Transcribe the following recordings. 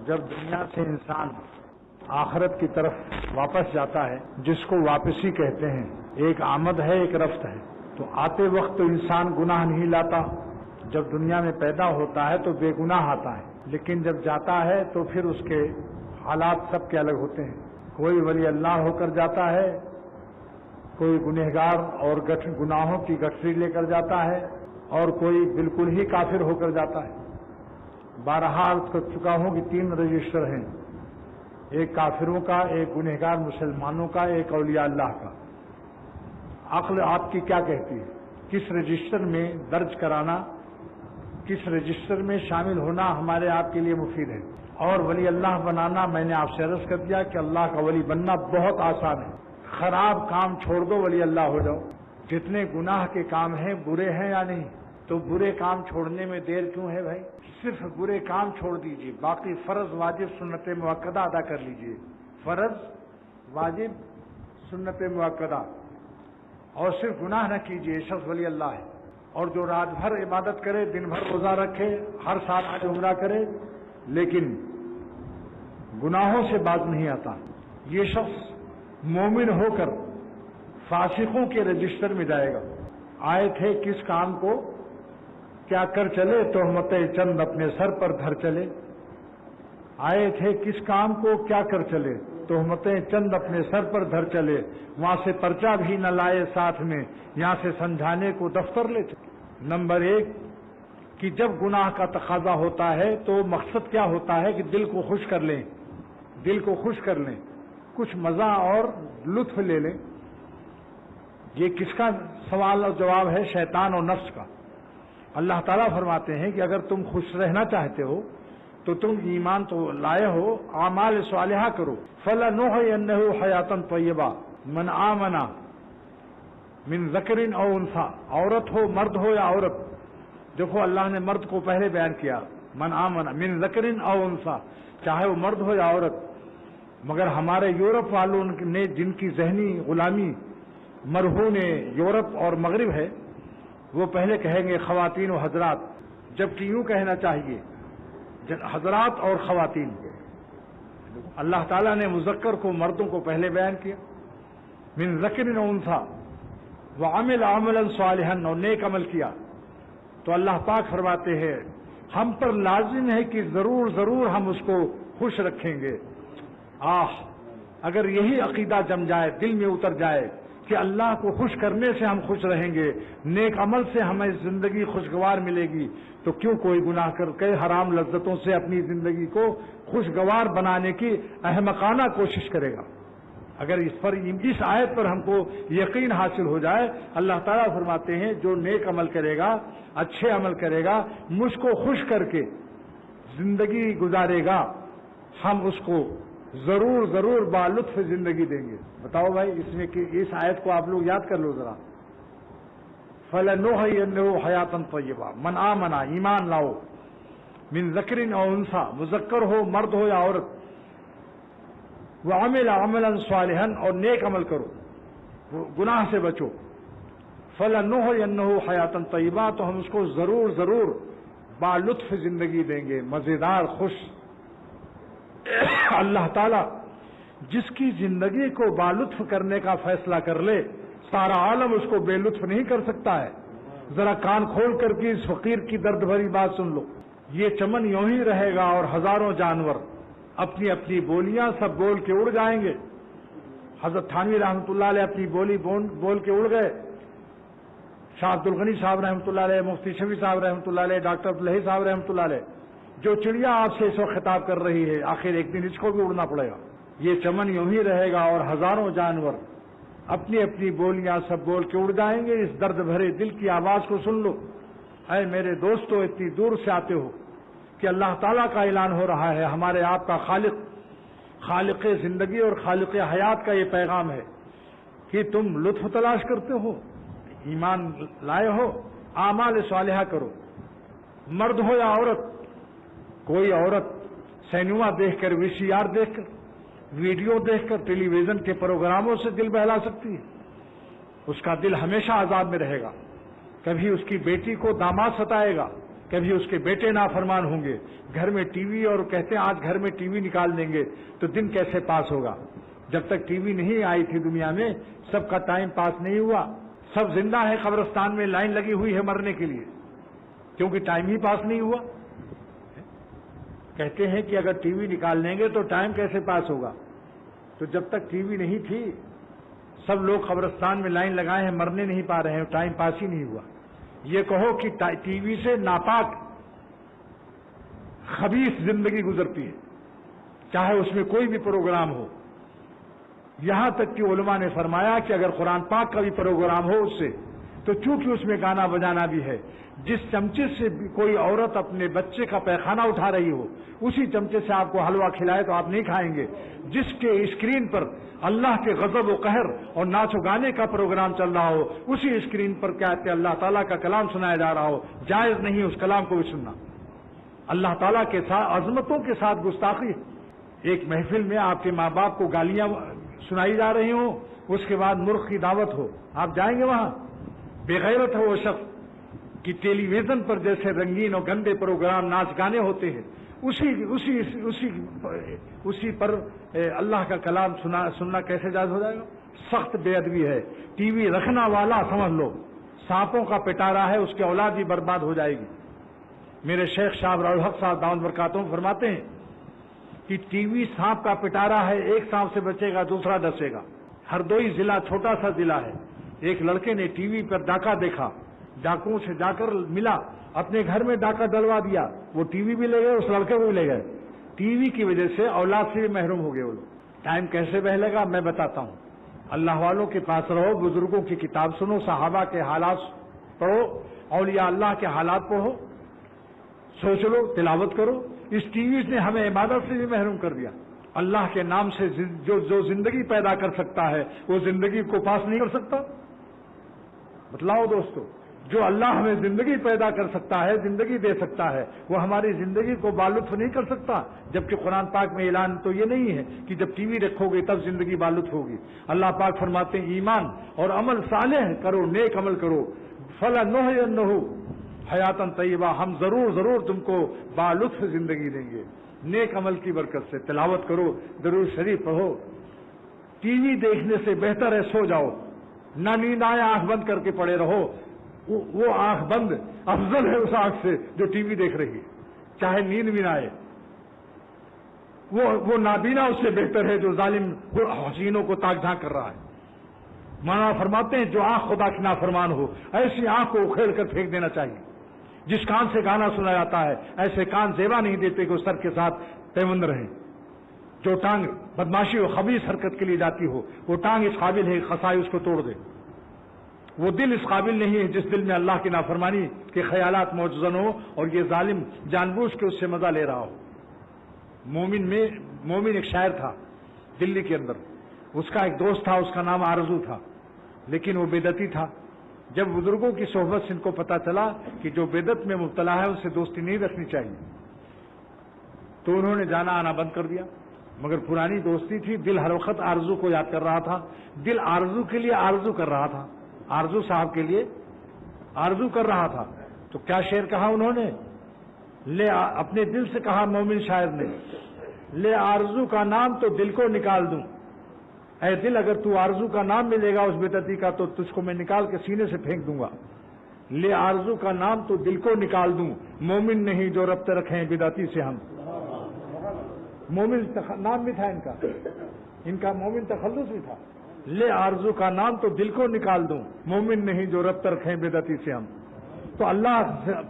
جب دنیا سے انسان آخرت کی طرف واپس جاتا ہے، جس کو واپسی کہتے ہیں، ایک آمد ہے ایک رفت ہے، تو آتے وقت تو انسان گناہ نہیں لاتا، جب دنیا میں پیدا ہوتا ہے تو بے گناہ آتا ہے، لیکن جب جاتا ہے تو پھر اس کے حالات سب کے الگ ہوتے ہیں۔ کوئی ولی اللہ ہو کر جاتا ہے، کوئی گنہگار اور گناہوں کی گٹھری لے کر جاتا ہے، اور کوئی بالکل ہی کافر ہو کر جاتا ہے۔ بارہا عرض کر چکا ہوں کہ 3 رجسٹر ہیں، ایک کافروں کا، ایک گنہگار مسلمانوں کا، ایک اولیاء اللہ کا۔ عقل آپ کی کیا کہتی ہے؟ کس رجسٹر میں درج کرانا، کس رجسٹر میں شامل ہونا ہمارے آپ کے لیے مفید ہے؟ اور ولی اللہ بنانا، میں نے آپ سے عرض کر دیا کہ اللہ کا ولی بننا بہت آسان ہے۔ خراب کام چھوڑ دو، ولی اللہ ہو جاؤ۔ جتنے گناہ کے کام ہیں برے ہیں یا نہیں؟ تو برے کام چھوڑنے میں دیر کیوں ہے بھائی؟ صرف برے کام چھوڑ دیجئے، باقی فرض واجب سنت مؤکدہ ادا کر لیجئے۔ فرض واجب سنت مؤکدہ، اور صرف گناہ نہ کیجئے، شخص ولی اللہ ہے۔ اور جو رات بھر عبادت کرے، دن بھر روزہ رکھے، ہر سال حج عمرہ کرے، لیکن گناہوں سے باز نہیں آتا، یہ شخص مومن ہو کر فاسقوں کے رجسٹر میں جائے گا۔ آئے تھے کس کام کو کیا کر چلے، تہمتیں چند اپنے سر پر دھر چلے۔ آئے تھے کس کام کو کیا کر چلے، تہمتیں چند اپنے سر پر دھر چلے، وہاں سے پرچہ بھی نہ لائے ساتھ میں، یہاں سے سمجھانے کو دفتر لے چلے۔ نمبر 1 کہ جب گناہ کا تقاضا ہوتا ہے تو مقصد کیا ہوتا ہے کہ دل کو خوش کر لیں، دل کو خوش کر لیں، کچھ مزہ اور لطف لے لیں۔ یہ کس کا سوال اور جواب ہے؟ شیطان اور نفس کا۔ اللہ تعالیٰ فرماتے ہیں کہ اگر تم خوش رہنا چاہتے ہو تو تم ایمان تو لائے ہو، اعمال صالحہ کرو۔ فَلَنُحْيِيَنَّهُ حَيَاةً طَيِّبَةً مَنْ آمَنَ مِنْ ذَكَرٍ أَوْ أُنْثَىٰ، عورت ہو مرد ہو یا عورت۔ دیکھو اللہ نے مرد کو پہلے بیان کیا، من آمن من ذکر او انثیٰ، چاہے وہ مرد ہو یا عورت۔ مگر ہمارے یورپ والوں نے جن کی ذہنی غلامی مرہون یورپ اور مغرب ہے، وہ پہلے کہیں گے خواتین و حضرات، جبکہ یوں کہنا چاہیے حضرات اور خواتین۔ اللہ تعالیٰ نے مذکر کو، مردوں کو پہلے بیان کیا، من ذکر و انثیٰ وعمل عملا صالحا، اور نیک عمل کیا۔ تو اللہ پاک فرماتے ہیں ہم پر لازم ہے کہ ضرور ضرور ہم اس کو خوش رکھیں گے۔ اگر یہی عقیدہ جم جائے، دل میں اتر جائے کہ اللہ کو خوش کرنے سے ہم خوش رہیں گے، نیک عمل سے ہمیں زندگی خوشگوار ملے گی، تو کیوں کوئی گناہ کر کے حرام لذتوں سے اپنی زندگی کو خوشگوار بنانے کی احمقانہ کوشش کرے گا؟ اگر اس آیت پر ہم کو یقین حاصل ہو جائے، اللہ تعالیٰ فرماتے ہیں جو نیک عمل کرے گا، اچھے عمل کرے گا، مجھ کو خوش کر کے زندگی گزارے گا، ہم اس کو ضرور ضرور بالطف زندگی دیں گے۔ بتاؤ بھائی، اس میں کہ اس آیت کو آپ لوگ یاد کر لو ذرا۔ فَلَنُحْيِيَنَّهُ حَيَاةً طَيِّبَةً مَنْ آمَنَ، ایمان لاؤ، من ذکر او انثیٰ، مذکر ہو مرد ہو یا عورت، وعمل عملا صالحا، اور نیک عمل کرو، گناہ سے بچو۔ فَلَنُحْيِيَنَّهُ حَيَاةً طَيِّبَةً، تو ہم اس کو ضرور ضرور بالطف زندگی دیں گے، مزیدار، خوش۔ اللہ تعالیٰ جس کی زندگی کو بالطف کرنے کا فیصلہ کر لے، سارا عالم اس کو بے لطف نہیں کر سکتا ہے۔ ذرا کان کھول کر کے اس فقیر کی درد بھری بات سن لو۔ یہ چمن یوں ہی رہے گا اور ہزاروں جانور اپنی اپنی بولیاں سب بول کے اڑ جائیں گے۔ حضرت تھانوی رحمۃ اللہ علیہ اپنی بولی بول کے اڑ گئے، شاہ عبد الغنی صاحب رحمۃ اللہ علیہ، مفتی شفیع صاحب رحمۃ اللہ علیہ، ڈاکٹر عبداللہی صاحب رحمۃ اللہ علیہ۔ جو چڑیا آپ سے اس وقت خطاب کر رہی ہے، آخر ایک دن اس کو بھی اڑنا پڑے گا۔ یہ چمن یوں ہی رہے گا اور ہزاروں جانور اپنی اپنی بولیاں سب بول کے اڑ جائیں گے۔ اس درد بھرے دل کی آواز کو سن لو، اے میرے دوستو، اتنی دور سے آتے ہو کہ اللہ تعالیٰ کا اعلان ہو رہا ہے، ہمارے آپ کا خالق زندگی اور خالق حیات کا یہ پیغام ہے کہ تم لطف تلاش کرتے ہو، ایمان لائے ہو، اعمال صالحہ کرو، مرد ہو یا عورت۔ کوئی عورت سینما دیکھ کر، VCR دیکھ کر، ویڈیو دیکھ کر، ٹیلی ویژن کے پروگراموں سے دل بہلا سکتی ہے، اس کا دل ہمیشہ عذاب میں رہے گا۔ کبھی اس کی بیٹی کو داماد ستائے گا، کبھی اس کے بیٹے نافرمان ہوں گے، گھر میں ٹی وی، اور کہتے ہیں آج گھر میں ٹی وی نکال دیں گے تو دن کیسے پاس ہوگا؟ جب تک ٹی وی نہیں آئی تھی دنیا میں سب کا ٹائم پاس نہیں ہوا، سب زندہ ہے، قبرستان میں لائن لگی ہوئی ہے مرنے کے لیے، کیونکہ ٹائم ہی پاس نہیں ہوا۔ کہتے ہیں کہ اگر ٹی وی نکال لیں گے تو ٹائم کیسے پاس ہوگا؟ تو جب تک ٹی وی نہیں تھی سب لوگ قبرستان میں لائن لگائے ہیں، مرنے نہیں پا رہے ہیں، ٹائم پاس ہی نہیں ہوا۔ یہ کہو کہ ٹی وی سے ناپاک خبیث زندگی گزرتی ہے، چاہے اس میں کوئی بھی پروگرام ہو، یہاں تک کہ علماء نے فرمایا کہ اگر قرآن پاک کا بھی پروگرام ہو اس سے، تو چونکہ اس میں گانا بجانا بھی ہے، جس چمچے سے کوئی عورت اپنے بچے کا پیخانہ اٹھا رہی ہو اسی چمچے سے آپ کو حلوہ کھلائے تو آپ نہیں کھائیں گے۔ جس کے اسکرین پر اللہ کے غضب و قہر اور ناچ و گانے کا پروگرام چل رہا ہو اسی اسکرین پر کیا کہ اللہ تعالیٰ کا کلام سنایا جا رہا ہو، جائز نہیں اس کلام کو بھی سننا۔ اللہ تعالیٰ کے ساتھ عظمتوں کے ساتھ گستاخی۔ ایک محفل میں آپ کے ماں باپ کو گالیاں سنائی جا رہی ہوں، اس کے بعد مرغ کی دعوت ہو، آپ جائیں گے وہاں؟ بے غیرت ہے وہ شخص کہ ٹیلی ویژن پر جیسے رنگین اور گندے پروگرام ناچ گانے ہوتے ہیں اسی پر اللہ کا کلام سننا کیسے جائز ہو جائے گا؟ سخت بے ادبی ہے۔ ٹی وی رکھنا والا سمجھ لو سانپوں کا پٹارا ہے، اس کی اولاد بھی برباد ہو جائے گی۔ میرے شیخ شاہ الحق صاحب دامت برکاتہم فرماتے ہیں کہ ٹی وی سانپ کا پٹارا ہے، ایک سانپ سے بچے گا دوسرا ڈسے گا۔ ہردوئی ضلع چھوٹا سا ضلع ہے، ایک لڑکے نے ٹی وی پر ڈاکہ دیکھا، ڈاکوؤں سے جا کر ملا، اپنے گھر میں ڈاکہ ڈلوا دیا، وہ ٹی وی بھی لے گئے، اس لڑکے کو بھی لے گئے۔ ٹی وی کی وجہ سے اولاد سے بھی محروم ہو گئے وہ لوگ۔ ٹائم کیسے بہلے گا میں بتاتا ہوں۔ اللہ والوں کے پاس رہو، بزرگوں کی کتاب سنو، صحابہ کے حالات پڑھو، اولیاء اللہ کے حالات پڑھو، سوچ لو، تلاوت کرو۔ اس ٹی وی نے ہمیں عبادت سے بھی محروم کر دیا۔ اللہ کے نام سے جو زندگی پیدا کر سکتا ہے وہ زندگی کو پاس نہیں کر سکتا؟ بتلاؤ دوستو، جو اللہ ہمیں زندگی پیدا کر سکتا ہے، زندگی دے سکتا ہے، وہ ہماری زندگی کو بالطف نہیں کر سکتا؟ جبکہ قرآن پاک میں اعلان تو یہ نہیں ہے کہ جب ٹی وی رکھو گے تب زندگی بالطف ہوگی۔ اللہ پاک فرماتے ہیں ایمان اور عمل صالح کرو، نیک عمل کرو، فَلَنُحْيِيَنَّهُ حیاتاً طیبہ، ہم ضرور تم کو بالطف زندگی دیں گے نیک عمل کی برکت سے۔ تلاوت کرو، درود شریف پڑھو۔ ٹی وی دیکھنے سے بہتر ہے سو جاؤ، نہ نیند آئے آنکھ بند کر کے پڑے رہو، وہ آنکھ بند افضل ہے اس آنکھ سے جو ٹی وی دیکھ رہی ہے، چاہے نیند بھی نہ آئے۔ وہ نابینا اس سے بہتر ہے جو ظالم حسینوں کو تاک جھانک کر رہا ہے۔ مولانا فرماتے ہیں جو آنکھ خدا کی نافرمان ہو ایسی آنکھ کو اکھیڑ کر پھینک دینا چاہیے۔ جس کان سے گانا سنا جاتا ہے ایسے کان زیبا نہیں دیتے کہ وہ سر کے ساتھ پیوند رہیں۔ جو ٹانگ بدماشی و خبیث حرکت کے لیے جاتی ہو وہ ٹانگ اس قابل ہے خسائی اس کو توڑ دے۔ وہ دل اس قابل نہیں ہے جس دل میں اللہ کی نافرمانی کے خیالات موجود ہو اور یہ ظالم جان بوجھ کے اس سے مزہ لے رہا ہو۔ مومن ایک شاعر تھا دلی کے اندر، اس کا ایک دوست تھا، اس کا نام آرزو تھا، لیکن وہ بدعتی تھا۔ جب بزرگوں کی صحبت سے ان کو پتا چلا کہ جو بدعت میں مبتلا ہے اس سے دوستی نہیں رکھنی چاہیے تو انہوں نے جانا آنا بند کر دیا۔ مگر پرانی دوستی تھی، دل ہر وقت آرزو کو یاد کر رہا تھا، دل آرزو کے لیے آرزو کر رہا تھا، آرزو صاحب کے لیے آرزو کر رہا تھا۔ تو کیا شعر کہا انہوں نے، اپنے دل سے کہا مومن شاعر نے، لے آرزو کا نام تو دل کو نکال دوں، اے دل اگر تو آرزو کا نام ملے گا اس بدعتی کا تو تجھ کو میں نکال کے سینے سے پھینک دوں گا۔ لے آرزو کا نام تو دل کو نکال دوں، مومن نہیں جو ربط رکھیں بدعتی سے ہم۔ مومن نام بھی تھا ان کا مومن تخلص بھی تھا۔ لے آرزو کا نام تو دل کو نکال دوں، مومن نہیں جو ربط رکھیں بدعتی سے ہم۔ تو اللہ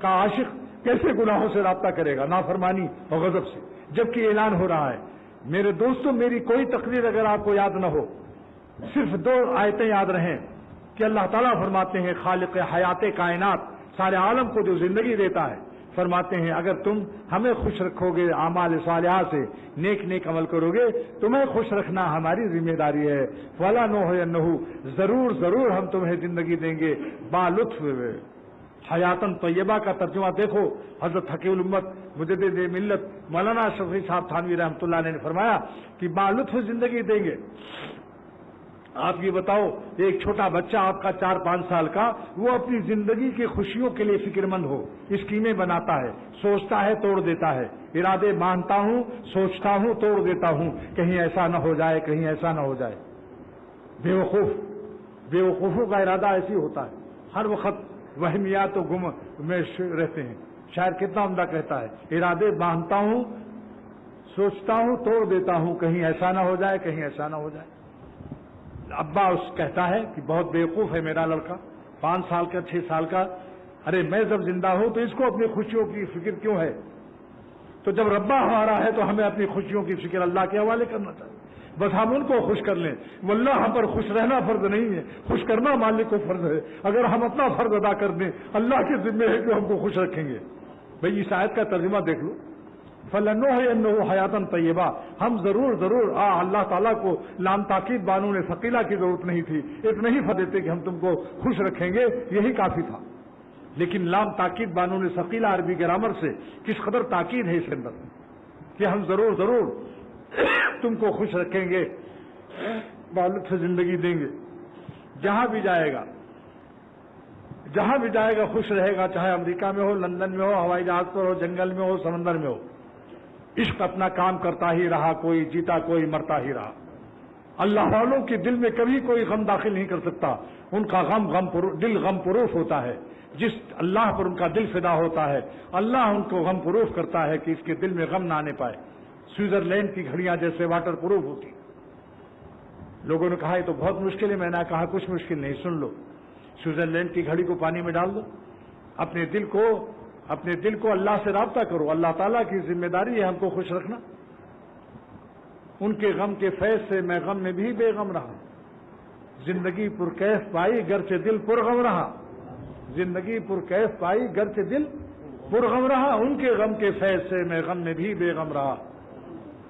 کا عاشق کیسے گناہوں سے رابطہ کرے گا، نافرمانی اور غضب سے، جبکہ اعلان ہو رہا ہے۔ میرے دوستوں، میری کوئی تقریر اگر آپ کو یاد نہ ہو، صرف 2 آیتیں یاد رہیں کہ اللہ تعالیٰ فرماتے ہیں خالق حیات کائنات، سارے عالم کو جو زندگی دیتا ہے، فرماتے ہیں اگر تم ہمیں خوش رکھو گے اعمال صالحہ سے، نیک عمل کرو گے، تمہیں خوش رکھنا ہماری ذمہ داری ہے۔ فَلَنُحْيِيَنَّهُ ضرور ہم تمہیں زندگی دیں گے بالطف۔ حیاتاً طیبہ کا ترجمہ دیکھو، حضرت حقیق الامت مجدد ملت مولانا شفیع صاحب تھانوی رحمۃ اللہ علیہ نے فرمایا کہ بالطف زندگی دیں گے۔ آپ یہ بتاؤ، ایک چھوٹا بچہ آپ کا 4-5 سال کا، وہ اپنی زندگی کی خوشیوں کے لیے فکر مند ہو، اسکیمیں بناتا ہے، سوچتا ہے، توڑ دیتا ہے، ارادے مانتا ہوں، سوچتا ہوں، توڑ دیتا ہوں، کہیں ایسا نہ ہو جائے، کہیں ایسا نہ ہو جائے۔ بیوقوفوں کا ارادہ ایسی ہوتا ہے، ہر وقت وہمیات و گم میں رہتے ہیں۔ شاعر کتنا عمدہ کہتا ہے، ارادے باندھتا ہوں، سوچتا ہوں، توڑ دیتا ہوں، کہیں ایسا نہ ہو جائے، کہیں ایسا نہ ہو جائے۔ ابا اس کہتا ہے کہ بہت بیوقوف ہے میرا لڑکا، 5 سال کا، 6 سال کا، ارے میں جب زندہ ہوں تو اس کو اپنی خوشیوں کی فکر کیوں ہے؟ تو جب ربا ہمارا ہے تو ہمیں اپنی خوشیوں کی فکر اللہ کے حوالے کرنا چاہیے، بس ہم ان کو خوش کر لیں۔ واللہ ہم پر خوش رہنا فرض نہیں ہے، خوش کرنا مالک کو فرض ہے۔ اگر ہم اپنا فرض ادا کر دیں، اللہ کے ذمہ ہے کہ ہم کو خوش رکھیں گے۔ بھئی اس آیت کا ترجمہ دیکھ لو، فَلَنُحْيِيَنَّهُ حَيَاةً طَيِّبَةً، ہم ضرور اللہ تعالیٰ کو لام تاکید بانون ثقیلہ کی ضرورت نہیں تھی، اتنا ہی دیتے کہ ہم تم کو خوش رکھیں گے، یہی کافی تھا۔ لیکن لام تاکید بانون ثقیلہ عربی گرامر سے کس قدر تاکید ہے اس کے اندر کہ ہم ضرور تم کو خوش رکھیں گے، بالغ سے زندگی دیں گے، جہاں بھی جائے گا خوش رہے گا، چاہے امریکہ میں ہو، لندن میں ہو، ہوائی جہاز پر ہو، جنگل میں ہو، سمندر میں ہو۔ عشق اپنا کام کرتا ہی رہا، کوئی جیتا کوئی مرتا ہی رہا۔ اللہ والوں کے دل میں کبھی کوئی غم داخل نہیں کر سکتا، ان کا دل غم پروف ہوتا ہے۔ جس اللہ پر ان کا دل فدا ہوتا ہے، اللہ ان کو غم پروف کرتا ہے کہ اس کے دل میں غم نہ آنے پائے۔ سوئٹزرلینڈ کی گھڑیاں جیسے واٹر پروف ہوتی۔ لوگوں نے کہا یہ تو بہت مشکل ہے، میں نے کہا کچھ مشکل نہیں، سن لو۔ سوئٹزرلینڈ کی گھڑی کو پانی میں ڈال دو، اپنے دل کو اللہ سے رابطہ کرو، اللہ تعالیٰ کی ذمہ داری ہے ہم کو خوش رکھنا۔ ان کے غم کے فیض سے میں غم میں بھی بے غم رہا، زندگی پرکیف پائی گرچہ دل پرغم رہا، زندگی پرکیف پائی گرچہ دل پرغم رہا، ان کے غم کے فیض سے میں غم میں بھی بے غم رہا۔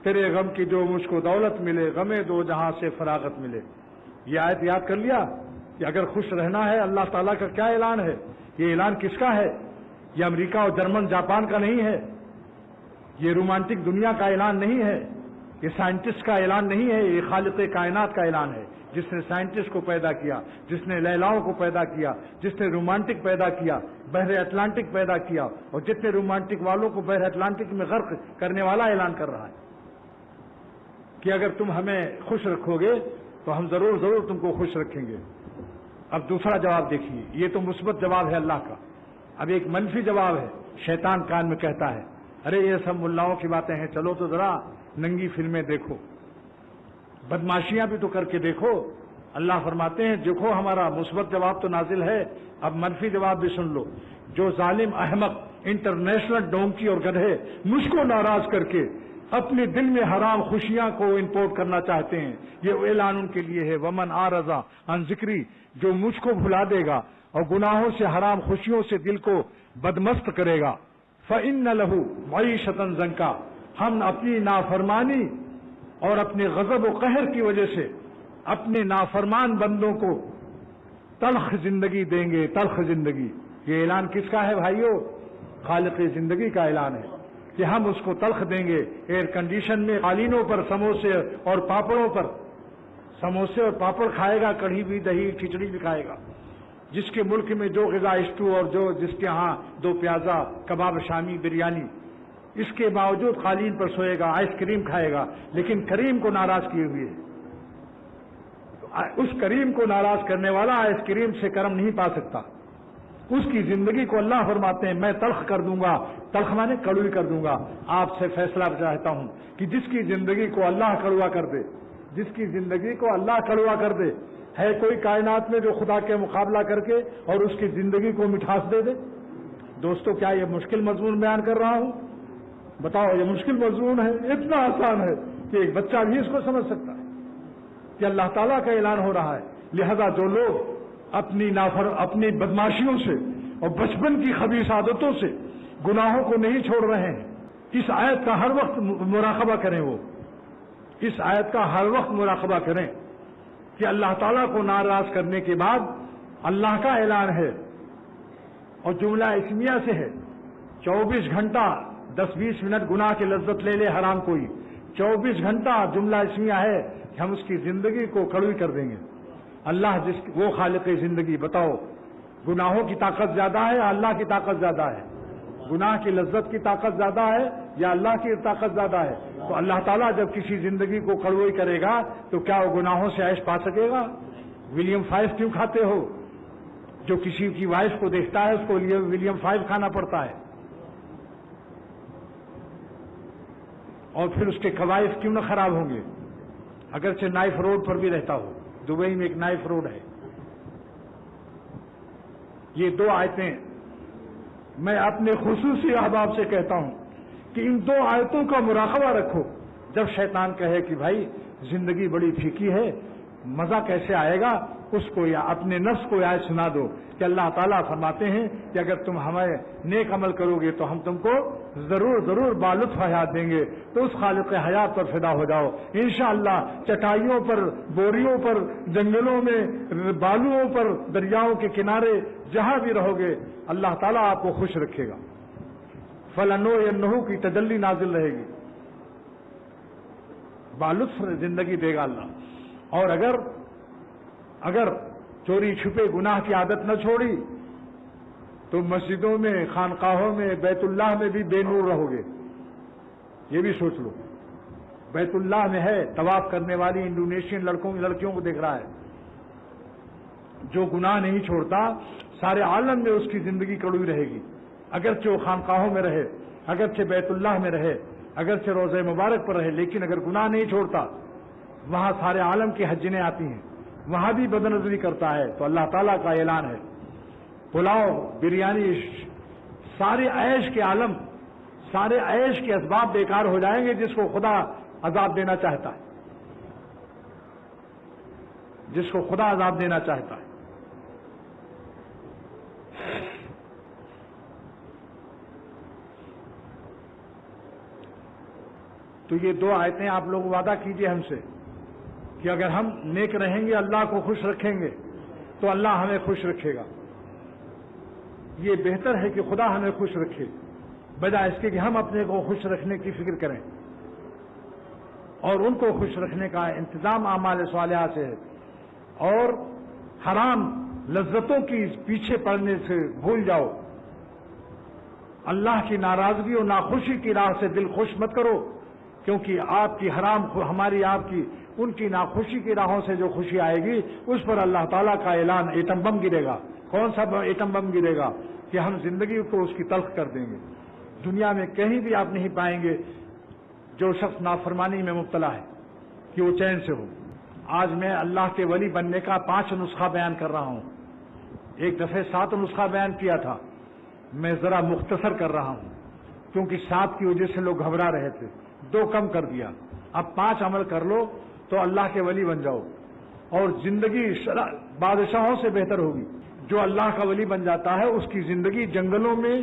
تیرے غم کی جو مجھ کو دولت ملے، غمے دو جہاں سے فراغت ملے۔ یہ آیت یاد کر لیا کہ اگر خوش رہنا ہے، اللہ تعالیٰ کا کیا اعلان ہے؟ یہ اعلان کس کا ہے؟ یہ امریکہ اور جرمن جاپان کا نہیں ہے، یہ رومانٹک دنیا کا اعلان نہیں ہے، یہ سائنٹسٹ کا اعلان نہیں ہے، یہ خالق کائنات کا اعلان ہے، جس نے سائنٹسٹ کو پیدا کیا، جس نے لیلاؤں کو پیدا کیا، جس نے رومانٹک پیدا کیا، بحر اٹلانٹک پیدا کیا، اور جتنے رومانٹک والوں کو بحر اٹلانٹک میں غرق کرنے والا اعلان کر رہا ہے کہ اگر تم ہمیں خوش رکھو گے تو ہم ضرور تم کو خوش رکھیں گے۔ اب دوسرا جواب دیکھیے، یہ تو مثبت جواب ہے اللہ کا۔ اب ایک منفی جواب ہے، شیطان کان میں کہتا ہے ارے یہ سب ملاؤں کی باتیں ہیں، چلو تو ذرا ننگی فلمیں دیکھو، بدماشیاں بھی تو کر کے دیکھو۔ اللہ فرماتے ہیں دیکھو ہمارا مثبت جواب تو نازل ہے، اب منفی جواب بھی سن لو۔ جو ظالم احمق انٹرنیشنل ڈونکی اور گدھے مجھ کو ناراض کر کے اپنے دل میں حرام خوشیاں کو امپورٹ کرنا چاہتے ہیں، یہ اعلان ان کے لیے ہے، ومن اعرض عن ذکری، جو مجھ کو بھلا دے گا اور گناہوں سے حرام خوشیوں سے دل کو بدمست کرے گا، فإن له معیشۃ ضنکا، ہم اپنی نافرمانی اور اپنے غضب و قہر کی وجہ سے اپنے نافرمان بندوں کو تلخ زندگی دیں گے، تلخ زندگی۔ یہ اعلان کس کا ہے بھائیو؟ خالق زندگی کا اعلان ہے کہ ہم اس کو تلخ دیں گے، ایئر کنڈیشن میں قالینوں پر سموسے اور پاپڑوں پر، سموسے اور پاپڑ کھائے گا، کڑھی بھی، دہی، کھچڑی بھی کھائے گا۔ جس کے ملک میں جو غذا اسٹو اور جس کے ہاں 2 پیازا کباب شامی بریانی، اس کے باوجود قالین پر سوئے گا، آئس کریم کھائے گا، لیکن کریم کو ناراض کیے ہوئے ہے۔ اس کریم کو ناراض کرنے والا آئس کریم سے کرم نہیں پا سکتا۔ اس کی زندگی کو اللہ فرماتے ہیں میں تلخ کر دوں گا، تلخ مانے کڑوی کر دوں گا۔ آپ سے فیصلہ چاہتا ہوں کہ جس کی زندگی کو اللہ کڑوا کر دے، جس کی زندگی کو اللہ کڑوا کر دے، ہے کوئی کائنات میں جو خدا کے مقابلہ کر کے اور اس کی زندگی کو مٹھاس دے دے؟ دوستو کیا یہ مشکل مضمون بیان کر رہا ہوں؟ بتاؤ، یہ مشکل مضمون ہے؟ اتنا آسان ہے کہ ایک بچہ بھی اس کو سمجھ سکتا ہے کہ اللہ تعالیٰ کا اعلان ہو رہا ہے۔ لہذا جو لوگ اپنی بدماشیوں سے اور بچپن کی خبیث عادتوں سے گناہوں کو نہیں چھوڑ رہے ہیں، اس آیت کا ہر وقت مراقبہ کریں، اس آیت کا ہر وقت مراقبہ کریں کہ اللہ تعالیٰ کو ناراض کرنے کے بعد اللہ کا اعلان ہے، اور جملہ اسمیہ سے ہے۔ 24 گھنٹہ 10-20 منٹ گناہ کی لذت لے لے حرام کوئی، 24 گھنٹہ جملہ اسمیہ ہے کہ ہم اس کی زندگی کو کڑوی کر دیں گے۔ اللہ وہ خالق زندگی، بتاؤ گناہوں کی طاقت زیادہ ہے یا اللہ کی طاقت زیادہ ہے؟ گناہ کی لذت کی طاقت زیادہ ہے یا اللہ کی طاقت زیادہ ہے؟ تو اللہ تعالیٰ جب کسی زندگی کو کڑوئی کرے گا تو کیا وہ گناہوں سے عیش پا سکے گا؟ ولیم 5 کیوں کھاتے ہو؟ جو کسی کی وائف کو دیکھتا ہے اس کو ولیم 5 کھانا پڑتا ہے، اور پھر اس کے قوائف کیوں نہ خراب ہوں گے؟ اگرچہ نائف روڈ پر بھی رہتا ہو، دبئی میں ایک نائف روڈ ہے۔ یہ 2 آیتیں میں اپنے خصوصی احباب سے کہتا ہوں کہ ان 2 آیتوں کا مراقبہ رکھو۔ جب شیطان کہے کہ بھائی زندگی بڑی پھیکی ہے، مزہ کیسے آئے گا، اس کو یا اپنے نفس کو آیت سنا دو کہ اللہ تعالیٰ فرماتے ہیں کہ اگر تم ہمیں نیک عمل کرو گے تو ہم تم کو ضرور ضرور بالطف حیات دیں گے، تو اس خالق حیات پر فدا ہو جاؤ انشاءاللہ۔ چٹائیوں پر، بوریوں پر، جنگلوں میں، بالوؤں پر، دریاؤں کے کنارے، جہاں بھی رہو گے اللہ تعالیٰ آپ کو خوش رکھے گا۔ فَلَنُحْيِيَنَّهُ کی تجلی نازل رہے گی، بالطف زندگی دے گا اللہ۔ اور اگر چوری چھپے گناہ کی عادت نہ چھوڑی تو مسجدوں میں، خانقاہوں میں، بیت اللہ میں بھی بے نور رہو گے۔ یہ بھی سوچ لو، بیت اللہ میں ہے طواف کرنے والی انڈونیشین لڑکیوں کو دیکھ رہا ہے، جو گناہ نہیں چھوڑتا سارے عالم میں اس کی زندگی کڑوی رہے گی، اگرچہ وہ خانقاہوں میں رہے، اگرچہ بیت اللہ میں رہے، اگرچہ روضہ مبارک پر رہے، لیکن اگر گناہ نہیں چھوڑتا وہاں سارے عالم کی حجنیں آتی ہیں، وہاں بھی بدنظری کرتا ہے، تو اللہ تعالیٰ کا اعلان ہے پلاؤ، بریانی، سارے عیش کے عالم، سارے عیش کے اسباب بیکار ہو جائیں گے جس کو خدا عذاب دینا چاہتا ہے، جس کو خدا عذاب دینا چاہتا ہے۔ تو یہ 2 آیتیں آپ لوگ وعدہ کیجئے ہم سے کہ اگر ہم نیک رہیں گے، اللہ کو خوش رکھیں گے تو اللہ ہمیں خوش رکھے گا۔ یہ بہتر ہے کہ خدا ہمیں خوش رکھے بجائے اس کے کہ ہم اپنے کو خوش رکھنے کی فکر کریں، اور ان کو خوش رکھنے کا انتظام اعمال صالحہ سے ہے، اور حرام لذتوں کی پیچھے پڑنے سے بھول جاؤ۔ اللہ کی ناراضگی اور ناخوشی کی راہ سے دل خوش مت کرو، کیونکہ آپ کی آپ کی ان کی ناخوشی کی راہوں سے جو خوشی آئے گی اس پر اللہ تعالیٰ کا اعلان ایٹم بم گرے گا۔ کون سا ایٹم بم گرے گا؟ کہ ہم زندگی کو اس کی تلخ کر دیں گے۔ دنیا میں کہیں بھی آپ نہیں پائیں گے جو شخص نافرمانی میں مبتلا ہے کہ وہ چین سے ہو۔ آج میں اللہ کے ولی بننے کا 5 نسخہ بیان کر رہا ہوں، ایک دفعہ 7 نسخہ بیان کیا تھا، میں ذرا مختصر کر رہا ہوں کیونکہ 7 کی وجہ سے لوگ گھبرا رہے تھے، 2 کم کر دیا۔ اب 5 عمل کر لو تو اللہ کے ولی بن جاؤ، اور زندگی بادشاہوں سے بہتر ہوگی۔ جو اللہ کا ولی بن جاتا ہے اس کی زندگی جنگلوں میں،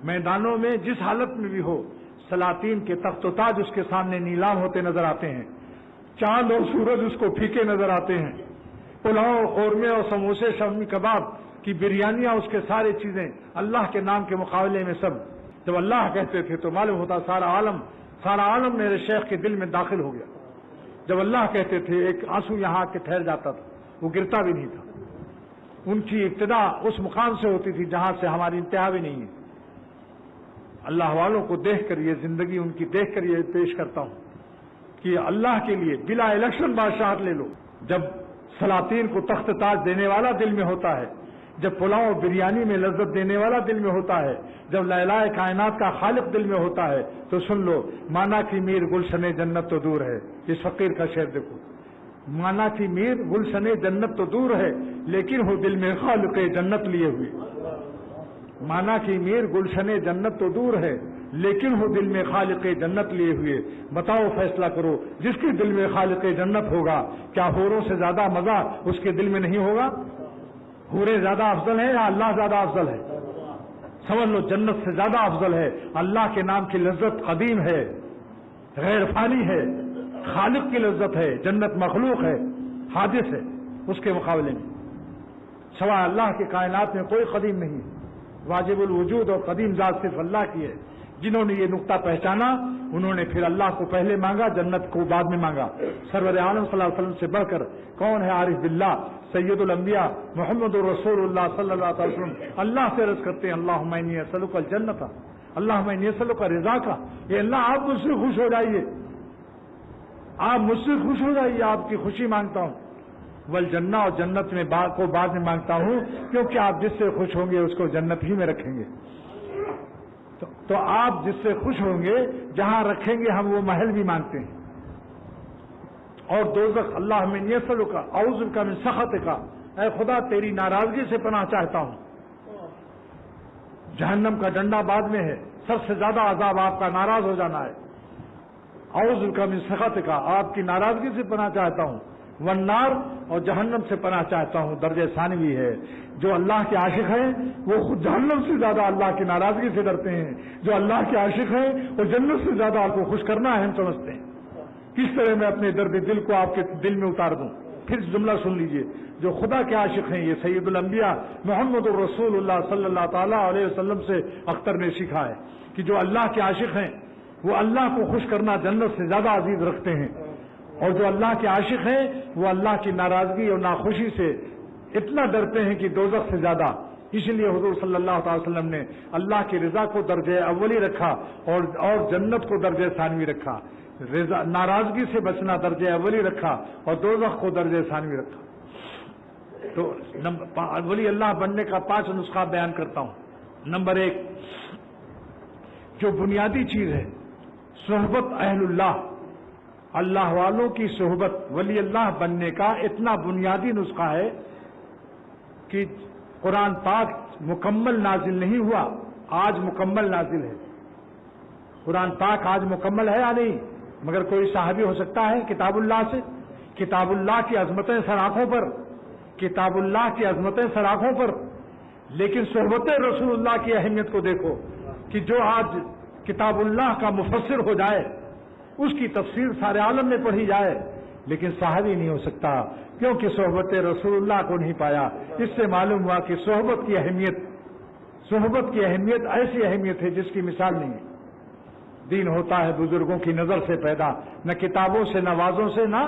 میدانوں میں، جس حالت میں بھی ہو، سلاطین کے تخت و تاج اس کے سامنے نیلام ہوتے نظر آتے ہیں، چاند اور سورج اس کو پھیکے نظر آتے ہیں، پلاؤ، قورمے اور سموسے، شامی کباب کی بریانیاں، اس کے سارے چیزیں اللہ کے نام کے مقابلے میں سب جب اللہ کہتے تھے تو معلوم ہوتا سارا عالم میرے شیخ کے دل میں داخل ہو گیا۔ جب اللہ کہتے تھے ایک آنسو یہاں کے ٹھہر جاتا تھا، وہ گرتا بھی نہیں تھا۔ ان کی ابتدا اس مقام سے ہوتی تھی جہاں سے ہماری انتہا بھی نہیں ہے۔ اللہ والوں کو دیکھ کر یہ زندگی ان کی دیکھ کر یہ پیش کرتا ہوں کہ اللہ کے لیے بلا الیکشن بادشاہت لے لو۔ جب سلاطین کو تخت تاج دینے والا دل میں ہوتا ہے، جب پلاؤ بریانی میں لذت دینے والا دل میں ہوتا ہے، جب لائلہ کائنات کا خالق دل میں ہوتا ہے، تو سن لو، مانا کی میر گلشن جنت تو دور ہے۔ اس فقیر کا شعر دیکھو، مانا کی میر گلشن جنت تو دور ہے لیکن ہو دل میں خالق جنت لیے ہوئے۔ مانا کی میر گلشن جنت تو دور ہے لیکن ہو دل میں خالق جنت لیے ہوئے۔ بتاؤ، فیصلہ کرو، جس کے دل میں خالق جنت ہوگا کیا حوروں سے زیادہ مزہ اس کے دل میں نہیں ہوگا؟ حوریں زیادہ افضل ہیں یا اللہ زیادہ افضل ہے؟ سمجھ لو، جنت سے زیادہ افضل ہے۔ اللہ کے نام کی لذت قدیم ہے، غیر فانی ہے، خالق کی لذت ہے۔ جنت مخلوق ہے، حادث ہے، اس کے مقابلے میں سوا اللہ کے کائنات میں کوئی قدیم نہیں۔ واجب الوجود اور قدیم ذات صرف اللہ کی ہے۔ جنہوں نے یہ نقطہ پہچانا انہوں نے پھر اللہ کو پہلے مانگا، جنت کو بعد میں مانگا۔ سرور عالم صلی اللہ علیہ وسلم سے بڑھ کر کون ہے عارف باللہ؟ سید الانبیاء محمد رسول اللہ صلی اللہ علیہ وسلم اللہ سے عرض کرتے ہیں اللہم انی اسألک الجنت، اللہم انی اسألک رضا کا، یہ اللہ آپ مجھ سے خوش ہو جائیے، آپ مجھ سے خوش ہو جائیے، آپ کی خوشی مانگتا ہوں، والجنہ، اور جنت میں کو بعد میں مانگتا ہوں، کیونکہ آپ جس سے خوش ہوں گے اس کو جنت ہی میں رکھیں گے۔ تو آپ جس سے خوش ہوں گے جہاں رکھیں گے ہم وہ محل بھی مانگتے ہیں۔ اور دوزخ، اللہ من یسألک اعوذ بک من سخطک، اے خدا تیری ناراضگی سے پناہ چاہتا ہوں۔ جہنم کا ڈنڈا بعد میں ہے، سب سے زیادہ عذاب آپ کا ناراض ہو جانا ہے۔ اعوذ بک من سخطک، آپ کی ناراضگی سے پناہ چاہتا ہوں۔ والنار، اور جہنم سے پناہ چاہتا ہوں، درجہ ثانوی ہے۔ جو اللہ کے عاشق ہیں وہ خود جہنم سے زیادہ اللہ کی ناراضگی سے ڈرتے ہیں، جو اللہ کے عاشق ہیں وہ جنت سے زیادہ آپ کو خوش کرنا اہم سمجھتے ہیں۔ کس طرح میں اپنے درد دل کو آپ کے دل میں اتار دوں؟ پھر جملہ سن لیجئے، جو خدا کے عاشق ہیں، یہ سید الانبیاء محمد الرسول اللہ صلی اللہ تعالیٰ علیہ وسلم سے اختر نے سیکھا ہے کہ جو اللہ کے عاشق ہیں وہ اللہ کو خوش کرنا جنت سے زیادہ عزیز رکھتے ہیں، اور جو اللہ کے عاشق ہیں وہ اللہ کی ناراضگی اور ناخوشی سے اتنا ڈرتے ہیں کہ دوزخ سے زیادہ۔ اس لیے حضور صلی اللہ تعالی وسلم نے اللہ کی رضا کو درجہ اولی رکھا اور جنت کو درجہ ثانوی رکھا، ناراضگی سے بچنا درجہ اولی رکھا اور دوزخ کو درجہ ثانوی رکھا۔ تو ولی اللہ بننے کا 5 نسخہ بیان کرتا ہوں۔ نمبر 1، جو بنیادی چیز ہے صحبت اہل اللہ، اللہ والوں کی صحبت، ولی اللہ بننے کا اتنا بنیادی نسخہ ہے کہ قرآن پاک مکمل نازل نہیں ہوا، آج مکمل نازل ہے۔ قرآن پاک آج مکمل ہے یا نہیں؟ مگر کوئی صحابی ہو سکتا ہے کتاب اللہ سے؟ کتاب اللہ کی عظمتیں سر آنکھوں پر، کتاب اللہ کی عظمتیں سر آنکھوں پر، لیکن صحبت رسول اللہ کی اہمیت کو دیکھو کہ جو آج کتاب اللہ کا مفسر ہو جائے، اس کی تفسیر سارے عالم میں پڑھی جائے، لیکن صحابی نہیں ہو سکتا، کیونکہ صحبت رسول اللہ کو نہیں پایا۔ اس سے معلوم ہوا کہ صحبت کی اہمیت ایسی اہمیت ہے جس کی مثال نہیں ہے۔ دین ہوتا ہے بزرگوں کی نظر سے پیدا، نہ کتابوں سے، نہ وازوں سے، نہ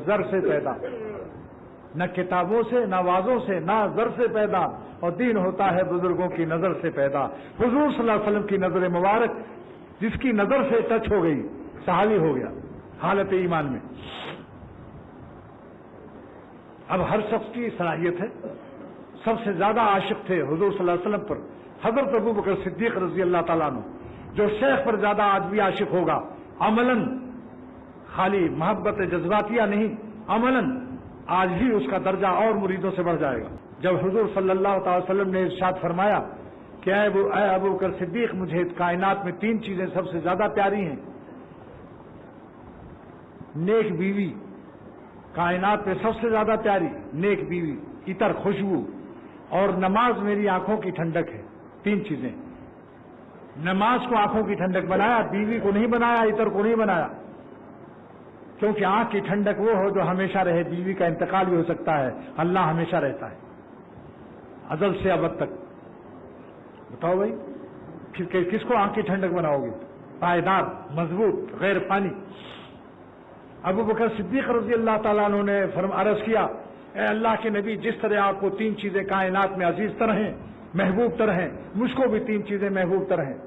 زر سے پیدا، نہ کتابوں سے، نہ وازوں سے، نہ زر سے پیدا، اور دین ہوتا ہے بزرگوں کی نظر سے پیدا۔ حضور صلی اللہ علیہ وسلم کی نظر مبارک جس کی نظر سے ٹچ ہو گئی صحابی ہو گیا حالت ایمان میں۔ اب ہر شخص کی صلاحیت ہے، سب سے زیادہ عاشق تھے حضور صلی اللہ علیہ وسلم پر حضرت ابو بکر صدیق رضی اللہ تعالیٰ عنہ۔ جو شیخ پر زیادہ آج بھی عاشق ہوگا، عملاً، خالی محبت جذباتیہ نہیں، عملاً آج بھی اس کا درجہ اور مریدوں سے بڑھ جائے گا۔ جب حضور صلی اللہ تعالی وسلم نے ارشاد فرمایا کہ اے ابو بکر صدیق، مجھے کائنات میں 3 چیزیں سب سے زیادہ پیاری ہیں، نیک بیوی، کائنات میں سب سے زیادہ پیاری نیک بیوی، عطر، خوشبو، اور نماز میری آنکھوں کی ٹھنڈک ہے۔ 3 چیزیں۔ نماز کو آنکھوں کی ٹھنڈک بنایا، بیوی کو نہیں بنایا، عطر کو نہیں بنایا، کیونکہ آنکھ کی ٹھنڈک وہ ہو جو ہمیشہ رہے، بیوی کا انتقال بھی ہو سکتا ہے، اللہ ہمیشہ رہتا ہے ازل سے ابد تک۔ بتاؤ بھائی، پھر کس کو آنکھ کی ٹھنڈک بناؤ گے؟ پائیدار، مضبوط، غیر فانی۔ ابو بکر صدیق رضی اللہ تعالیٰ عنہ نے عرض کیا، اے اللہ کے نبی، جس طرح آپ کو 3 چیزیں کائنات میں عزیز تر ہیں، محبوب تر ہیں، مجھ کو بھی 3 چیزیں محبوب تر ہیں۔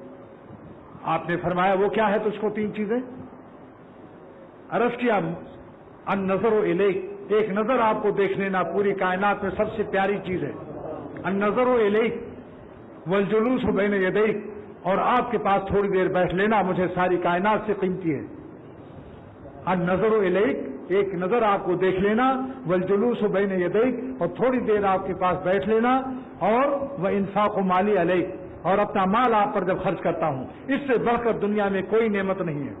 آپ نے فرمایا وہ کیا ہے تجھ کو 3 چیزیں؟ عرض کیا، النظر الیک، ایک نظر آپ کو دیکھ لینا پوری کائنات میں سب سے پیاری چیز ہے۔ النظر الیک والجلوس بین یدیک، اور آپ کے پاس تھوڑی دیر بیٹھ لینا مجھے ساری کائنات سے قیمتی ہے۔ النظر الیک، ایک نظر آپ کو دیکھ لینا، والجلوس بین یدیک، اور تھوڑی دیر آپ کے پاس بیٹھ لینا، اور وانفاق مالی علیک، اور اپنا مال آپ پر جب خرچ کرتا ہوں، اس سے بڑھ کر دنیا میں کوئی نعمت نہیں ہے۔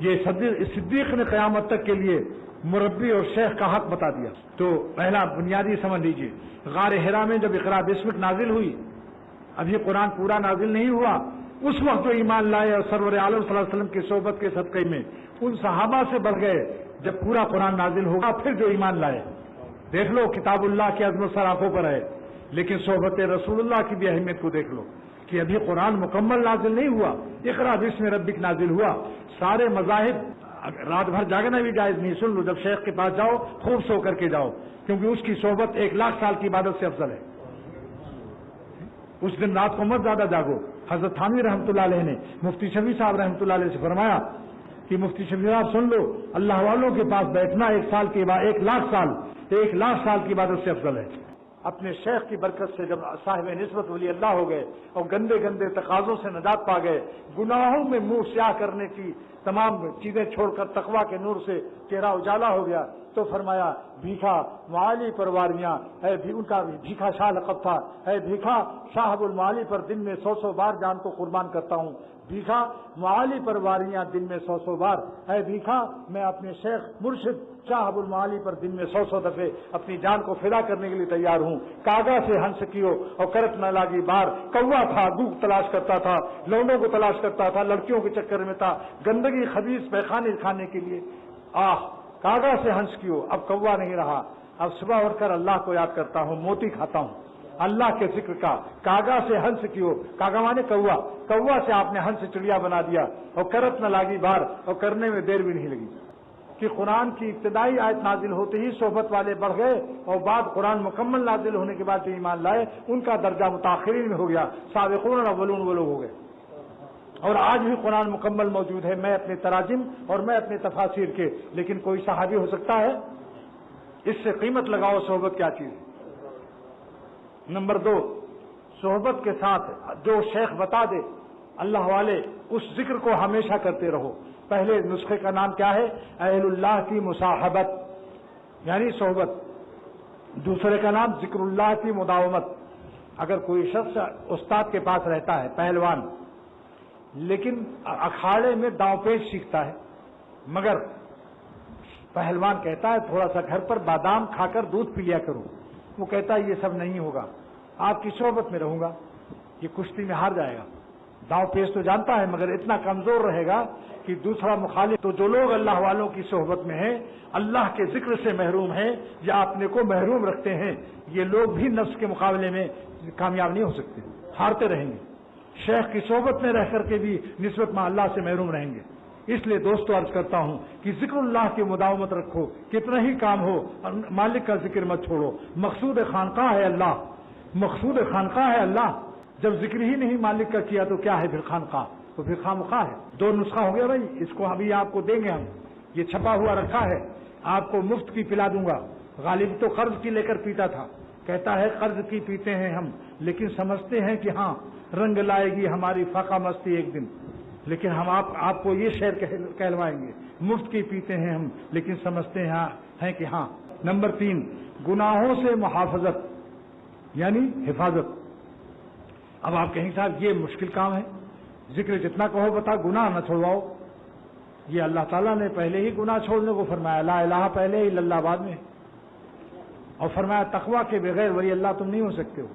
یہ صدیق نے قیامت تک کے لیے مربی اور شیخ کا حق بتا دیا۔ تو پہلا بنیادی سمجھ لیجئے، غار حرا میں جب اقرا بسمک نازل ہوئی، ابھی قرآن پورا نازل نہیں ہوا، اس وقت جو ایمان لائے اور سرور عالم صلی اللہ علیہ وسلم کی صحبت کے صدقے میں ان صحابہ سے بڑھ گئے۔ جب پورا قرآن نازل ہوگا پھر جو ایمان لائے، دیکھ لو کتاب اللہ کی عظمت سر آنکھوں پر ہے، لیکن صحبت رسول اللہ کی بھی اہمیت کو دیکھ لو۔ کہ ابھی قرآن مکمل نازل نہیں ہوا، اقرا بسم ربک نازل ہوا. سارے مذاہب رات بھر جاگنا بھی جائز نہیں. سن لو، جب شیخ کے پاس جاؤ خوب سو کر کے جاؤ، کیونکہ اس کی صحبت 1,00,000 سال کی عبادت سے افضل ہے. اس دن رات کو مت زیادہ جاگو. حضرت تھانوی رحمۃ اللہ علیہ نے مفتی شفیع صاحب رحمۃ اللہ علیہ سے فرمایا کہ مفتی شفیع صاحب سن لو، اللہ والوں کے پاس بیٹھنا 1,00,000 سال کی عبادت سے افضل ہے. اپنے شیخ کی برکت سے جب صاحب نسبت ولی اللہ ہو گئے اور گندے گندے تقاضوں سے نجات پا گئے، گناہوں میں منہ سیاہ کرنے کی تمام چیزیں چھوڑ کر تقویٰ کے نور سے چہرہ اجالا ہو گیا، تو فرمایا بھیکھا معالی پرواریاں، ان کا بھیکھا شاہ لقب تھا، اے بھیکھا صاحب المعالی پر دن میں 100 بار جان کو قربان کرتا ہوں. بھیکھا معالی پرواریاں دن میں 100 بار، اے بھیکھا میں اپنے شیخ مرشد صاحب المعالی پر دن میں 100 دفعے اپنی جان کو فدا کرنے کے لیے تیار ہوں. کاغا سے ہنس کیو اور کرت نہ لاگی بار. کوا تھا، گوگ تلاش کرتا تھا، لونڈوں کو تلاش کرتا تھا، لڑکیوں کے چکر میں تھا، گندگی خبیث پیخانے کھانے کے لیے. کاغا سے ہنس کیو، اب کوا نہیں رہا. اب صبح اٹھ کر اللہ کو یاد کرتا ہوں، موتی کھاتا ہوں اللہ کے ذکر کا. کاغا سے ہنس کیو، کاغا مانے کوا، کوا سے آپ نے ہنس چڑیا بنا دیا. اور کرت نہ لاگی بار، اور کرنے میں دیر بھی نہیں لگی. کہ قرآن کی ابتدائی آیت نازل ہوتے ہی صحبت والے بڑھ گئے، اور بعد قرآن مکمل نازل ہونے کے بعد جو ایمان لائے ان کا درجہ متاخرین میں ہو گیا، سابقون الاولون وہ لوگ ہو گئے. اور آج بھی قرآن مکمل موجود ہے، میں اپنے تراجم اور میں اپنے تفاسیر کے. لیکن کوئی صحابی ہو سکتا ہے؟ اس سے قیمت لگاؤ صحبت کیا چیز ہے. نمبر 2، صحبت کے ساتھ جو شیخ بتا دے اللہ والے اس ذکر کو ہمیشہ کرتے رہو. پہلے نسخے کا نام کیا ہے؟ اہل اللہ کی مصاحبت یعنی صحبت. دوسرے کا نام ذکر اللہ کی مداومت. اگر کوئی شخص استاد کے پاس رہتا ہے پہلوان، لیکن اکھاڑے میں داؤں پیچ سیکھتا ہے، مگر پہلوان کہتا ہے تھوڑا سا گھر پر بادام کھا کر دودھ پی لیا کرو، وہ کہتا ہے یہ سب نہیں ہوگا، آپ کی صحبت میں رہوں گا، یہ کشتی میں ہار جائے گا. داؤں پیچ تو جانتا ہے مگر اتنا کمزور رہے گا کہ دوسرا مخالف. تو جو لوگ اللہ والوں کی صحبت میں ہیں، اللہ کے ذکر سے محروم ہیں یا اپنے کو محروم رکھتے ہیں، یہ لوگ بھی نفس کے مقابلے میں کامیاب نہیں ہو سکتے، ہارتے رہیں گے. شیخ کی صحبت میں رہ کر کے بھی نسبت میں اللہ سے محروم رہیں گے. اس لیے دوستو عرض کرتا ہوں کہ ذکر اللہ کی مداومت رکھو، کتنا ہی کام ہو مالک کا ذکر مت چھوڑو. مقصود خانقاہ ہے اللہ، مقصود خانقاہ ہے اللہ. جب ذکر ہی نہیں مالک کا کیا تو کیا ہے پھر خانقاہ؟ تو پھر خامخواہ ہے. 2 نسخہ ہو گیا بھائی، اس کو ابھی آپ کو دیں گے ہم، یہ چھپا ہوا رکھا ہے، آپ کو مفت کی پلا دوں گا. غالب تو قرض کی لے کر پیتا تھا، کہتا ہے قرض کی پیتے ہیں ہم، لیکن سمجھتے ہیں کہ ہاں رنگ لائے گی ہماری فاقہ مستی ایک دن، لیکن ہم آپ کو یہ شعر کہلوائیں گے، مفت کی پیتے ہیں ہم لیکن سمجھتے ہیں کہ ہاں. نمبر 3، گناہوں سے محافظت یعنی حفاظت. اب آپ کہیں صاحب یہ مشکل کام ہے، ذکر جتنا کہو بتا گناہ نہ چھوڑواؤ. یہ اللہ تعالیٰ نے پہلے ہی گناہ چھوڑنے کو فرمایا، لا الہ پہلے ہی اللہ بعد میں، اور فرمایا تقویٰ کے بغیر ولی اللہ تم نہیں ہو سکتے ہو.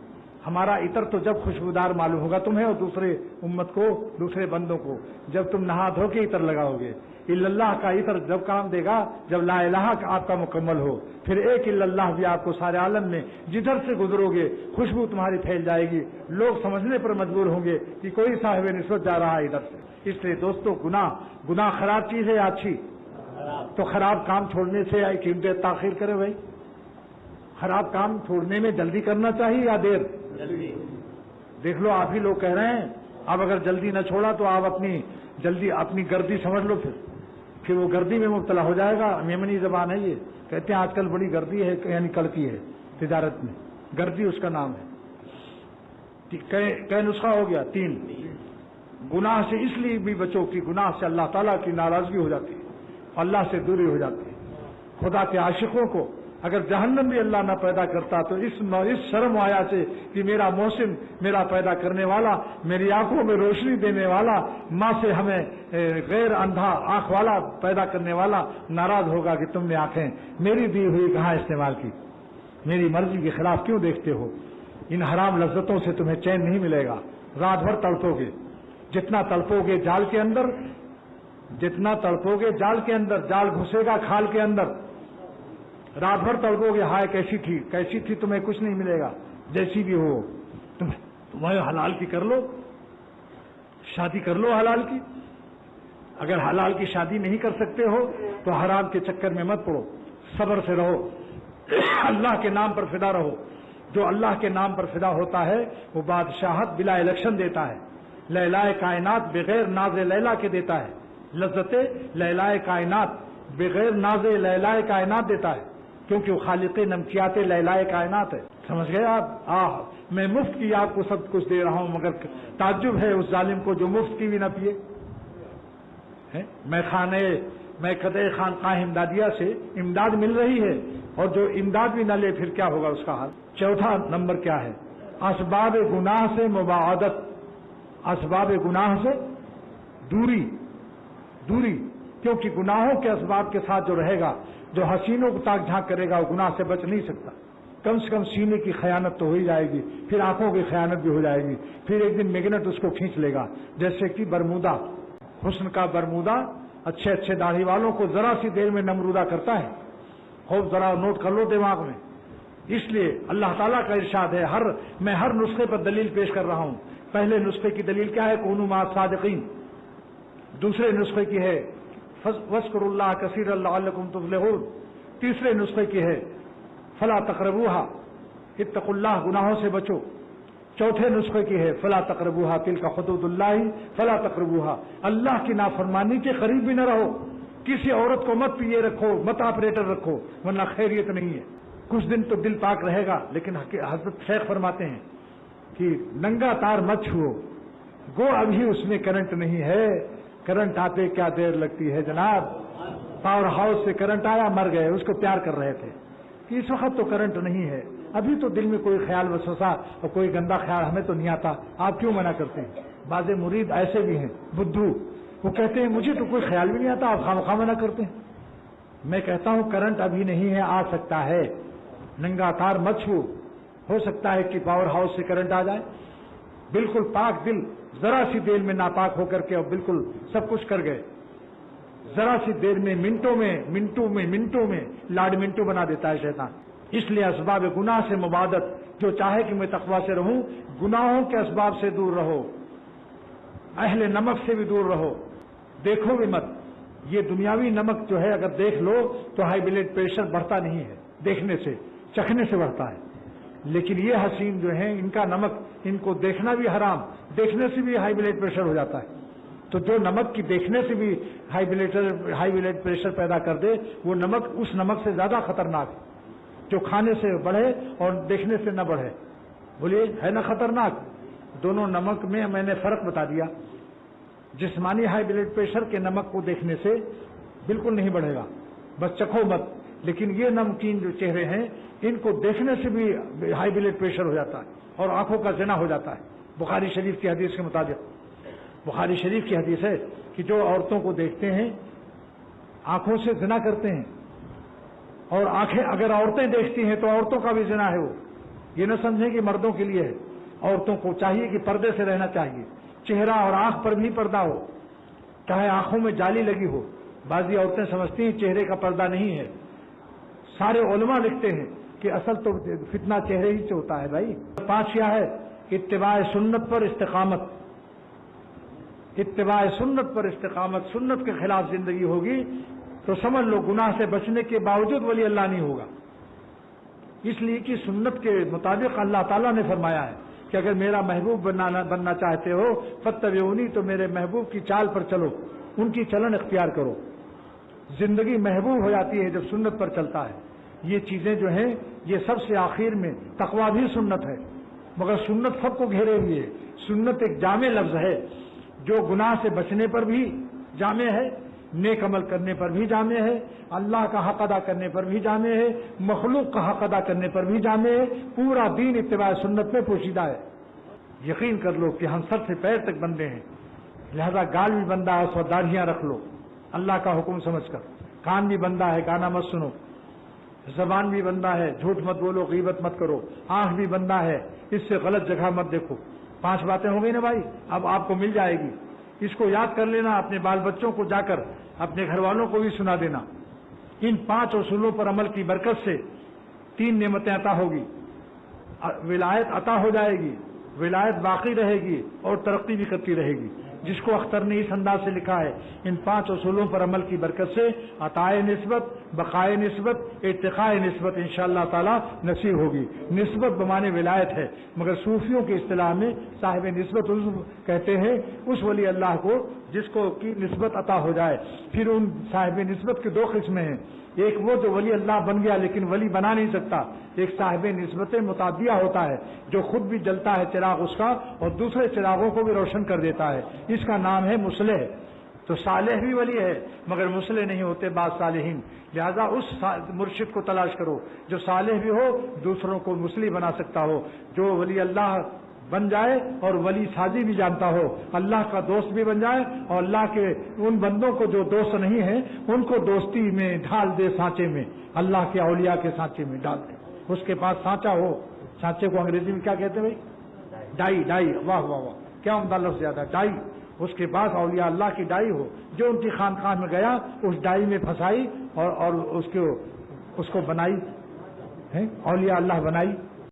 ہمارا عطر تو جب خوشبودار معلوم ہوگا تمہیں اور دوسرے امت کو، دوسرے بندوں کو، جب تم نہا دھو کے عطر لگاؤ گے. اللہ کا عطر جب کام دے گا جب لا الہ آپ کا مکمل ہو. پھر ایک اللہ بھی آپ کو سارے عالم میں جدھر سے گزرو گے خوشبو تمہاری پھیل جائے گی، لوگ سمجھنے پر مجبور ہوں گے کہ کوئی صاحب نسبت جا رہا ہے ادھر سے. اس لیے دوستو گناہ خراب چیز ہے یا اچھی؟ تو خراب کام چھوڑنے سے قیمت تاخیر کرے بھائی. خراب کام چھوڑنے میں جلدی کرنا چاہیے یا دیر؟ جلدی. دیکھ لو آپ ہی لوگ کہہ رہے ہیں، اب اگر جلدی نہ چھوڑا تو آپ اپنی گردی سمجھ لو، پھر وہ گردی میں مبتلا ہو جائے گا. یمنی زبان ہے یہ، کہتے ہیں آج کل بڑی گردی ہے، یعنی کڑکی ہے تجارت میں، گردی اس کا نام ہے. کئی نسخہ ہو گیا. 3، گناہ سے اس لیے بھی بچو کہ گناہ سے اللہ تعالیٰ کی ناراضگی ہو جاتی ہے، اللہ سے دوری ہو جاتی ہے. خدا کے عاشقوں کو اگر جہنم بھی اللہ نہ پیدا کرتا تو اس شرم آیا سے کہ میرا محسن، میرا پیدا کرنے والا، میری آنکھوں میں روشنی دینے والا، ماں سے ہمیں غیر اندھا آنکھ والا پیدا کرنے والا ناراض ہوگا کہ تم نے آنکھیں میری دی ہوئی کہاں استعمال کی، میری مرضی کے خلاف کیوں دیکھتے ہو. ان حرام لذتوں سے تمہیں چین نہیں ملے گا، رات بھر تڑپو گے. جتنا تڑپو گے جال کے اندر، جتنا تڑپو گے جال کے اندر، جال گھسے گا کھال کے اندر. رات بھر تڑپو گے، ہائے کیسی تھی تمہیں کچھ نہیں ملے گا جیسی بھی ہو. تو وہ حلال کی کر لو، شادی کر لو حلال کی. اگر حلال کی شادی نہیں کر سکتے ہو تو حرام کے چکر میں مت پڑو، صبر سے رہو، اللہ کے نام پر فدا رہو. جو اللہ کے نام پر فدا ہوتا ہے وہ بادشاہت بلا الیکشن دیتا ہے. لیلائے کائنات بغیر ناز لیلا کے دیتا ہے، لذت لیلائے کائنات بغیر ناز لیلائے کائنات دیتا ہے، کیونکہ وہ خالق نمکیات لیلائے کائنات ہے. سمجھ گئے آپ؟ میں مفت کی آپ کو سب کچھ دے رہا ہوں، مگر تعجب ہے اس ظالم کو جو مفت کی بھی نہ پیے. میں قدے خانقاہ امدادیہ سے امداد مل رہی ہے اور جو امداد بھی نہ لے پھر کیا ہوگا اس کا حال. چوتھا نمبر کیا ہے؟ اسباب گناہ سے مباعدت، اسباب گناہ سے دوری. کیونکہ گناہوں کے اسباب کے ساتھ جو رہے گا، جو حسینوں کو تاک جھانک کرے گا، وہ گناہ سے بچ نہیں سکتا. کم سے کم سینے کی خیانت تو ہو ہی جائے گی، پھر آنکھوں کی خیانت بھی ہو جائے گی، پھر ایک دن میگنٹ اس کو کھینچ لے گا. جیسے کہ برمودا، حسن کا برمودا اچھے داڑھی والوں کو ذرا سی دیر میں نمرودہ کرتا ہے. خوب ذرا نوٹ کر لو دماغ میں. اس لیے اللہ تعالیٰ کا ارشاد ہے، میں ہر نسخے پر دلیل پیش کر رہا ہوں. پہلے نسخے کی دلیل کیا ہے؟ کونوا مع الصادقین. دوسرے نسخے کی ہے واذکروا اللہ کثیرا لعلکم تفلحون. تیسرے نسخے کی ہے فلا تقربوها، اتقوا اللہ، گناہوں سے بچو. چوتھے نسخے کی ہے فلا تقربوها تلک حدود اللہ فلا تقربوها، اللہ کی نافرمانی کے قریب بھی نہ رہو. کسی عورت کو مت پیے رکھو، مت آپریٹر رکھو، ورنہ خیریت نہیں ہے. کچھ دن تو دل پاک رہے گا، لیکن حضرت شیخ فرماتے ہیں کہ ننگا تار مت چھو، گو ابھی اس میں کرنٹ نہیں ہے. کرنٹ آتے کیا دیر لگتی ہے جناب. پاور ہاؤس سے کرنٹ آیا، مر گئے، اس کو پیار کر رہے تھے. اس وقت تو کرنٹ نہیں ہے، ابھی تو دل میں کوئی خیال وسوسہ اور کوئی گندا خیال ہمیں تو نہیں آتا. آپ کیوں منع کرتے ہیں؟ بعض مرید ایسے بھی ہیں بدھو، وہ کہتے ہیں مجھے تو کوئی خیال بھی نہیں آتا، آپ خواہ منع کرتے ہیں. میں کہتا ہوں کرنٹ ابھی نہیں ہے، آ سکتا ہے. ننگا تار مت چھو، ہو سکتا ہے کہ پاور ہاؤس سے کرنٹ آ جائے. بالکل پاک دل ذرا سی دیر میں ناپاک ہو کر کے اور بالکل سب کچھ کر گئے. ذرا سی دیر میں منٹوں میں لاڈ منٹو بنا دیتا ہے شیطان. اس لیے اسباب گناہ سے مبادت، جو چاہے کہ میں تقویٰ سے رہوں، گناہوں کے اسباب سے دور رہو، اہل نمک سے بھی دور رہو. دیکھو بھی مت. یہ دنیاوی نمک جو ہے اگر دیکھ لو تو ہائی بلڈ پریشر بڑھتا نہیں ہے، دیکھنے سے چکھنے سے بڑھتا ہے. لیکن یہ حسین جو ہیں ان کا نمک، ان کو دیکھنا بھی حرام، دیکھنے سے بھی ہائی بلڈ پریشر ہو جاتا ہے. تو جو نمک کی دیکھنے سے بھی ہائی بلڈ پریشر پیدا کر دے، وہ نمک اس نمک سے زیادہ خطرناک ہے جو کھانے سے بڑھے اور دیکھنے سے نہ بڑھے. بولیے ہے نا خطرناک؟ دونوں نمک میں نے فرق بتا دیا. جسمانی ہائی بلڈ پریشر کے نمک کو دیکھنے سے بالکل نہیں بڑھے گا، بس چکھو مت. لیکن یہ نمکین جو چہرے ہیں ان کو دیکھنے سے بھی ہائی بلڈ پریشر ہو جاتا ہے اور آنکھوں کا زنا ہو جاتا ہے. بخاری شریف کی حدیث کے مطابق، بخاری شریف کی حدیث ہے کہ جو عورتوں کو دیکھتے ہیں آنکھوں سے زنا کرتے ہیں. اور آنکھیں اگر عورتیں دیکھتی ہیں تو عورتوں کا بھی زنا ہے. وہ یہ نہ سمجھیں کہ مردوں کے لیے ہے. عورتوں کو چاہیے کہ پردے سے رہنا چاہیے، چہرہ اور آنکھ پر بھی پردہ ہو، چاہے آنکھوں میں جالی لگی ہو. بعضی عورتیں سمجھتی ہیں چہرے کا پردہ نہیں ہے. سارے علماء لکھتے ہیں کہ اصل تو فتنہ چہرے ہی سے ہوتا ہے بھائی. 5 کیا ہے؟ اتباع سنت پر استقامت. اتباع سنت پر استقامت. سنت کے خلاف زندگی ہوگی تو سمجھ لو گناہ سے بچنے کے باوجود ولی اللہ نہیں ہوگا. اس لیے کہ سنت کے مطابق اللہ تعالیٰ نے فرمایا ہے کہ اگر میرا محبوب بننا چاہتے ہو فاتبعونی، تو میرے محبوب کی چال پر چلو، ان کی چلن اختیار کرو. زندگی محبوب ہو جاتی ہے جب سنت پر چلتا ہے. یہ چیزیں جو ہیں یہ سب سے آخر میں تقویٰ بھی سنت ہے، مگر سنت سب کو گھیرے ہوئی ہے. سنت ایک جامع لفظ ہے جو گناہ سے بچنے پر بھی جامع ہے، نیک عمل کرنے پر بھی جامع ہے، اللہ کا حق ادا کرنے پر بھی جامع ہے، مخلوق کا حق ادا کرنے پر بھی جامع ہے. پورا دین اتباع سنت میں پوشیدہ ہے. یقین کر لو کہ ہم سر سے پیر تک بندے ہیں، لہذا گال بھی بندہ ہے، سو داڑھیاں رکھ لو اللہ کا حکم سمجھ کر. کان بھی بندہ ہے، گانا مت سنو. زبان بھی بندہ ہے، جھوٹ مت بولو، غیبت مت کرو. آنکھ بھی بندہ ہے، اس سے غلط جگہ مت دیکھو. 5 باتیں ہو گئی نا بھائی. اب آپ کو مل جائے گی، اس کو یاد کر لینا، اپنے بال بچوں کو جا کر اپنے گھر والوں کو بھی سنا دینا. ان 5 اصولوں پر عمل کی برکت سے 3 نعمتیں عطا ہوگی. ولایت عطا ہو جائے گی، ولایت باقی رہے گی اور ترقی بھی کرتی رہے گی، جس کو اختر نے اس انداز سے لکھا ہے، ان 5 اصولوں پر عمل کی برکت سے عطائے نسبت، بقائے نسبت، ارتقاء نسبت انشاءاللہ تعالی نصیب ہوگی۔ نسبت بمانے ولایت ہے، مگر صوفیوں کی اصطلاح میں صاحب نسبت کہتے ہیں اس ولی اللہ کو جس کو کی نسبت عطا ہو جائے۔ پھر ان صاحب نسبت کی 2 قسمیں ہیں، ایک وہ جو ولی اللہ بن گیا لیکن ولی بنا نہیں سکتا، ایک صاحب نسبت متعدیہ ہوتا ہے جو خود بھی جلتا ہے چراغ اس کا اور دوسرے چراغوں کو بھی روشن کر دیتا ہے، اس کا نام ہے مصلح۔ تو صالح بھی ولی ہے مگر مصلح نہیں ہوتے بعض صالحین، لہذا اس مرشد کو تلاش کرو جو صالح بھی ہو، دوسروں کو مصلح بنا سکتا ہو، جو ولی اللہ بن جائے اور ولی سازی بھی جانتا ہو، اللہ کا دوست بھی بن جائے اور اللہ کے ان بندوں کو جو دوست نہیں ہیں ان کو دوستی میں ڈھال دے، سانچے میں، اللہ کے اولیاء کے سانچے میں ڈال دے، اس کے پاس سانچا ہو۔ سانچے کو انگریزی میں کیا کہتے ہیں بھائی؟ ڈائی۔ واہ واہ واہ، کیا عمدہ لفظ زیادہ، ڈائی۔ اس کے پاس اولیاء اللہ کی ڈائی ہو، جو ان کی خانقاہ میں گیا اس ڈائی میں پھنسائی اور اس کو بنائی، اولیاء اللہ بنائی۔